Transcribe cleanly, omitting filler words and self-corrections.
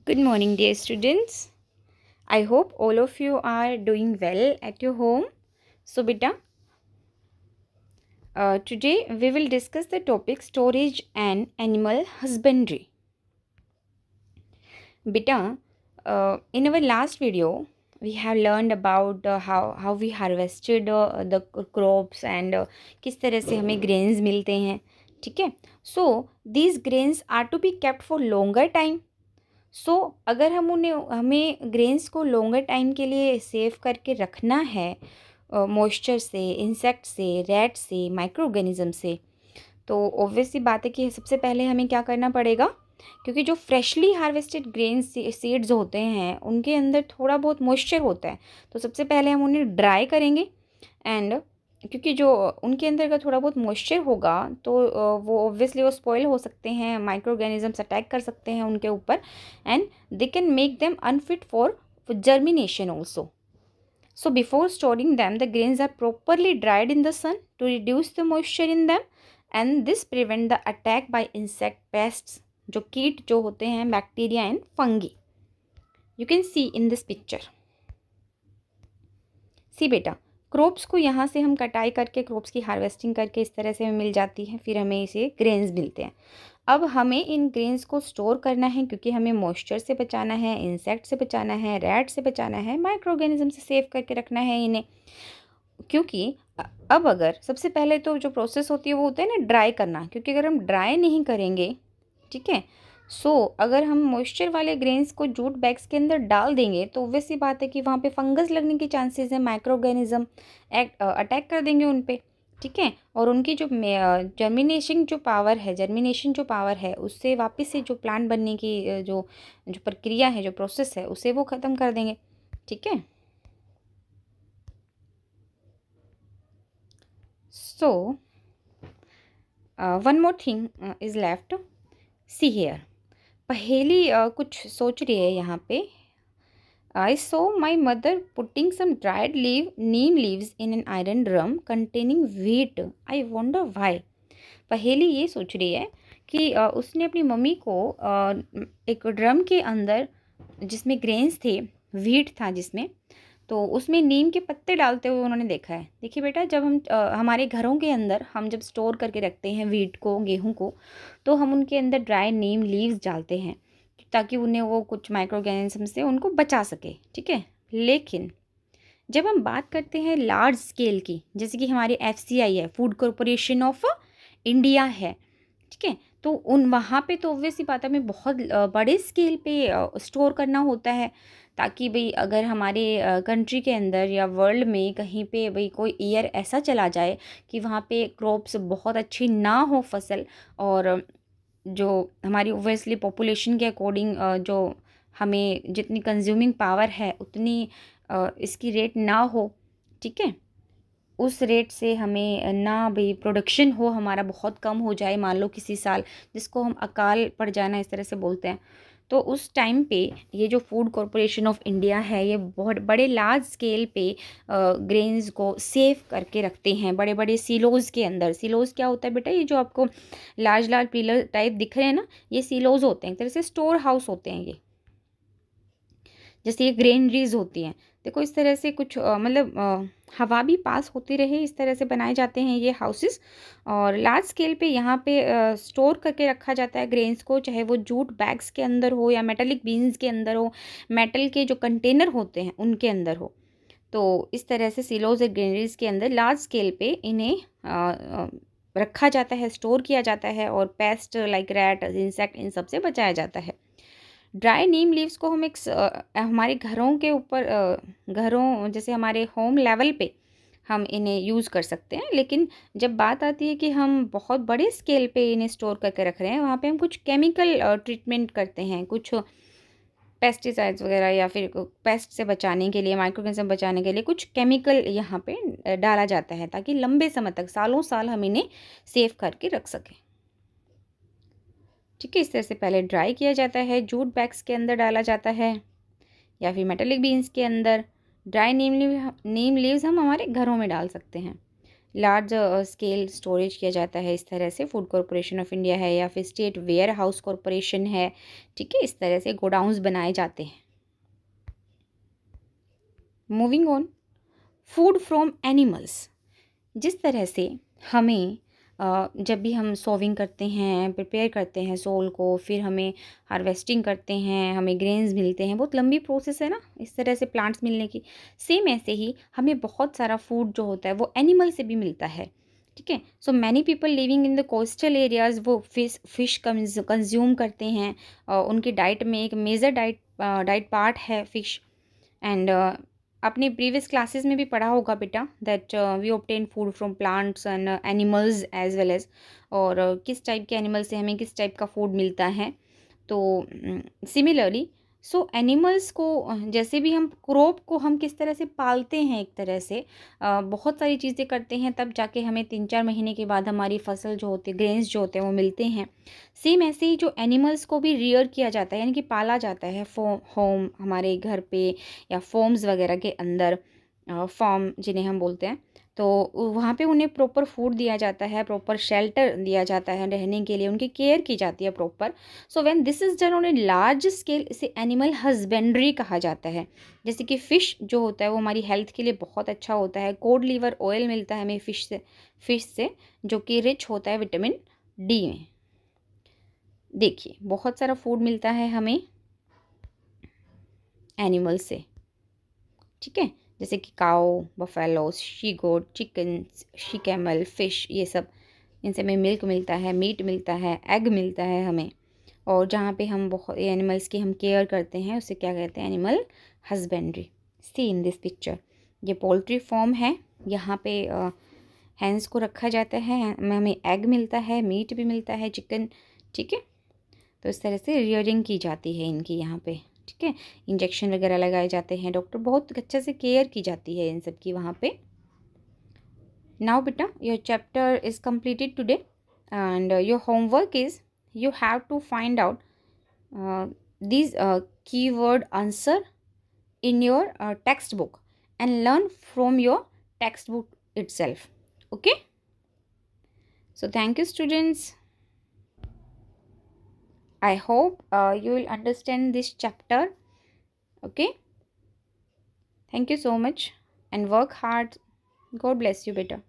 Good morning, dear students. I hope all of you are doing well at your home. So, beta, today we will discuss the topic storage and animal husbandry. Beta, in our last video, we have learned about how we harvested the crops and किस तरह से हमें grains मिलते हैं, ठीक है? So, these grains are to be kept for longer time. अगर हमें ग्रेन्स को लॉन्गर टाइम के लिए सेव करके रखना है मॉइस्चर से, इंसेक्ट से, रैट से, माइक्रो ऑर्गेनिज्म से, तो ऑब्वियस सी बात है कि सबसे पहले हमें क्या करना पड़ेगा, क्योंकि जो फ्रेशली हार्वेस्टेड ग्रेन्स सीड्स होते हैं उनके अंदर थोड़ा बहुत मॉइस्चर होता है, तो सबसे पहले हम उन्हें ड्राई करेंगे। एंड क्योंकि जो उनके अंदर का थोड़ा बहुत मॉइस्चर होगा तो वो ऑब्वियसली वो स्पॉइल हो सकते हैं, माइक्रो ऑर्गेनिजम्स अटैक कर सकते हैं उनके ऊपर, and they can make them unfit for germination also. So before storing them, the grains are properly dried in the sun to reduce the moisture in them, and this prevent the attack by insect pests, जो कीट जो होते हैं, bacteria and fungi. You can see in this picture. सी बेटा, crops को यहाँ से हम कटाई करके क्रॉप्स की हार्वेस्टिंग करके इस तरह से हमें मिल जाती है, फिर हमें इसे ग्रेन्स मिलते हैं. अब हमें इन ग्रेन्स को स्टोर करना है, क्योंकि हमें मॉइस्चर से बचाना है, इंसेक्ट से बचाना है, रैट से बचाना है, माइक्रो ऑर्गेनिज्म से सेव करके रखना है इन्हें. क्योंकि अब अगर सबसे पहले तो जो प्रोसेस होती है वो होता है ना ड्राई करना, क्योंकि अगर हम ड्राई नहीं करेंगे, ठीक है, अगर हम मॉइस्चर वाले ग्रेन्स को जूट बैग्स के अंदर डाल देंगे तो ऑब्वियस सी बात है कि वहाँ पे फंगस लगने की चांसेस है, माइक्रो ऑर्गेनिज्म अटैक कर देंगे उन पे, ठीक है, और उनकी जो जर्मिनेशन जो पावर है उससे वापस से जो प्लांट बनने की जो जो प्रक्रिया है, जो प्रोसेस है, उसे वो ख़त्म कर देंगे, ठीक है. So one more thing is left. See here. पहेली कुछ सोच रही है यहाँ पे. I saw my mother putting some dried neem leaves in an iron drum containing wheat. I wonder why. पहेली ये सोच रही है कि उसने अपनी मम्मी को एक ड्रम के अंदर जिसमें ग्रेन्स थे, व्हीट था जिसमें, तो उसमें नीम के पत्ते डालते हुए उन्होंने देखा है. देखिए बेटा, जब हम हमारे घरों के अंदर हम जब स्टोर करके रखते हैं व्हीट को, गेहूं को, तो हम उनके अंदर ड्राई नीम लीव्स डालते हैं ताकि उन्हें वो कुछ माइक्रो ऑर्गेनिज्म से उनको बचा सके, ठीक है. लेकिन जब हम बात करते हैं लार्ज स्केल की, जैसे कि हमारी FCI है, फूड कॉरपोरेशन ऑफ इंडिया है, ठीक है, तो वहाँ पे तो ऑब्वियसली बात है हमें बहुत बड़े स्केल पे स्टोर करना होता है, ताकि भाई अगर हमारे कंट्री के अंदर या वर्ल्ड में कहीं पे भाई कोई ईयर ऐसा चला जाए कि वहाँ पे क्रॉप्स बहुत अच्छी ना हो फसल, और जो हमारी ओबियसली पॉपुलेशन के अकॉर्डिंग जो हमें जितनी कंज्यूमिंग पावर है उतनी इसकी रेट ना हो, ठीक है, उस रेट से हमें ना भाई प्रोडक्शन हो, हमारा बहुत कम हो जाए, मान लो किसी साल, जिसको हम अकाल पड़ जाना इस तरह से बोलते हैं, तो उस टाइम पे ये जो फूड कॉरपोरेशन ऑफ इंडिया है ये बहुत बड़े लार्ज स्केल पे ग्रेन्स को सेव करके रखते हैं बड़े बड़े सीलोज़ के अंदर. सीलोज़ क्या होता है बेटा? ये जो आपको लार्ज लार्ज पिलर टाइप दिख रहे हैं ना, ये सीलोज़ होते हैं, एक तरह से स्टोर हाउस होते हैं ये, जैसे ये ग्रेनरीज होती हैं. देखो इस तरह से कुछ मतलब हवा भी पास होती रहे, इस तरह से बनाए जाते हैं ये हाउसेस, और लार्ज स्केल पे यहाँ पे स्टोर करके रखा जाता है ग्रेन्स को, चाहे वो जूट बैग्स के अंदर हो या मेटेलिक बीन्स के अंदर हो, मेटल के जो कंटेनर होते हैं उनके अंदर हो. तो इस तरह से सिलोज और ग्रेनरीज के अंदर लार्ज स्केल पे इन्हें रखा जाता है, स्टोर किया जाता है, और पेस्ट लाइक रैट, इंसेक्ट, इन सब से बचाया जाता है. ड्राई नीम लीव्स को हम हमारे घरों के ऊपर घरों जैसे हमारे होम लेवल पे हम इन्हें यूज़ कर सकते हैं. लेकिन जब बात आती है कि हम बहुत बड़े स्केल पे इन्हें स्टोर करके रख रहे हैं, वहाँ पे हम कुछ केमिकल ट्रीटमेंट करते हैं, कुछ पेस्टिसाइड्स वगैरह, या फिर पेस्ट से बचाने के लिए, माइक्रोऑर्गेनिज्म बचाने के लिए कुछ केमिकल यहाँ पे डाला जाता है, ताकि लंबे समय तक, सालों साल, हम इन्हें सेव करके रख सकें, ठीक है. इस तरह से पहले ड्राई किया जाता है, जूट बैग्स के अंदर डाला जाता है, या फिर मेटेलिक बीन्स के अंदर. ड्राई नीम लीव्स हम हमारे घरों में डाल सकते हैं. लार्ज स्केल स्टोरेज किया जाता है इस तरह से, फूड कॉरपोरेशन ऑफ इंडिया है या फिर स्टेट वेयर हाउस कॉरपोरेशन है, ठीक है, इस तरह से गोडाउंस बनाए जाते हैं। Moving on, food from animals. जिस तरह से हमें जब भी हम सोविंग करते हैं, प्रिपेयर करते हैं सोल को, फिर हमें हार्वेस्टिंग करते हैं, हमें ग्रेन्स मिलते हैं, बहुत लंबी प्रोसेस है ना इस तरह से प्लांट्स मिलने की। सेम ऐसे ही हमें बहुत सारा फूड जो होता है वो एनिमल से भी मिलता है, ठीक है। So many people living in the coastal areas वो फिश कंज्यूम करते हैं, उनकी डाइट में एक मेजर डाइट पार्ट है फ़िश। एंड आपने प्रीवियस क्लासेस में भी पढ़ा होगा बेटा that we obtain food from plants and animals as well as, और किस टाइप के एनिमल से हमें किस टाइप का फूड मिलता है। तो सिमिलरली सो एनिमल्स को जैसे भी हम क्रॉप को हम किस तरह से पालते हैं, एक तरह से बहुत सारी चीज़ें करते हैं, तब जाके हमें 3-4 महीने के बाद हमारी फसल जो होती है, ग्रेन्स जो होते हैं वो मिलते हैं। सेम ऐसे ही जो एनिमल्स को भी रियर किया जाता है, यानी कि पाला जाता है होम हमारे घर पे या फॉर्म्स वगैरह के अंदर, फॉर्म जिन्हें हम बोलते हैं, तो वहाँ पे उन्हें प्रॉपर फूड दिया जाता है, प्रॉपर शेल्टर दिया जाता है रहने के लिए, उनकी केयर की जाती है proper. So when this is done on a large scale, इसे एनिमल हस्बेंड्री कहा जाता है। जैसे कि फ़िश जो होता है वो हमारी हेल्थ के लिए बहुत अच्छा होता है, कोड लीवर ऑयल मिलता है हमें फ़िश से जो कि रिच होता है विटामिन डी में। देखिए बहुत सारा फूड मिलता है हमें एनिमल से, ठीक है, जैसे कि cow, buffalo, she goat, chicken, she camel, fish, ये सब, इनसे हमें मिल्क मिलता है, मीट मिलता है, एग मिलता है हमें। और जहाँ पे हम बहुत एनिमल्स की हम केयर करते हैं उसे क्या कहते हैं, animal husbandry. See in this picture, ये पोल्ट्री फॉर्म है, यहाँ पे हैंस को रखा जाता है, हमें एग मिलता है, मीट भी मिलता है, चिकन, ठीक है। तो इस तरह से रियरिंग की जाती है इनकी यहाँ पे, ठीक है। इंजेक्शन वगैरह लगाए जाते हैं, डॉक्टर बहुत अच्छे से केयर की जाती है इन सब की वहाँ पे। नाउ बेटा your chapter is completed today and your homework is you have to find out these keyword answer in your textbook and learn from your textbook itself. Okay, so thank you students. I hope you will understand this chapter. Okay, thank you so much and work hard. God bless you beta.